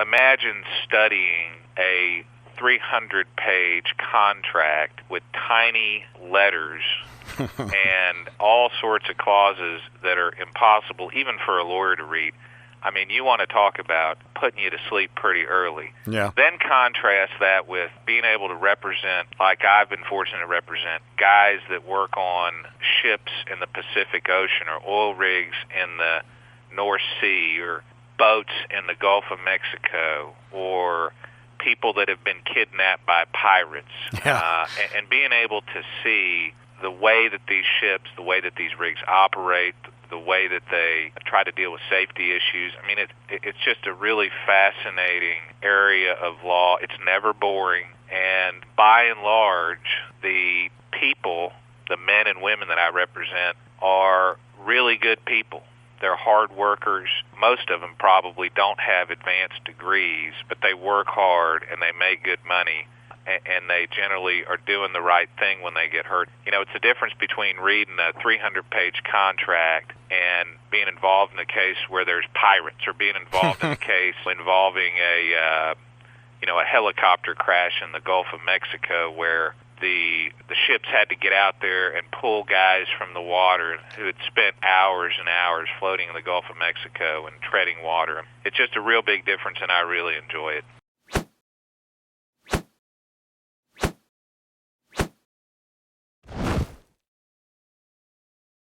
Imagine studying a 300-page contract with tiny letters and all sorts of clauses that are impossible even for a lawyer to read. I mean, you want to talk about putting you to sleep pretty early. Yeah. Then contrast that with being able to represent, like I've been fortunate to represent, guys that work on ships in the Pacific Ocean or oil rigs in the North Sea or boats in the Gulf of Mexico or people that have been kidnapped by pirates. Yeah. And being able to see the way that these ships, the way that these rigs operate, the way that they try to deal with safety issues. I mean, it's just a really fascinating area of law. It's never boring. And by and large, the people, the men and women that I represent, are really good people. They're hard workers. Most of them probably don't have advanced degrees, but they work hard and they make good money. And they generally are doing the right thing when they get hurt. You know, it's the difference between reading a 300-page contract and being involved in a case where there's pirates, or being involved in a case involving a helicopter crash in the Gulf of Mexico where the ships had to get out there and pull guys from the water who had spent hours and hours floating in the Gulf of Mexico and treading water. It's just a real big difference, and I really enjoy it.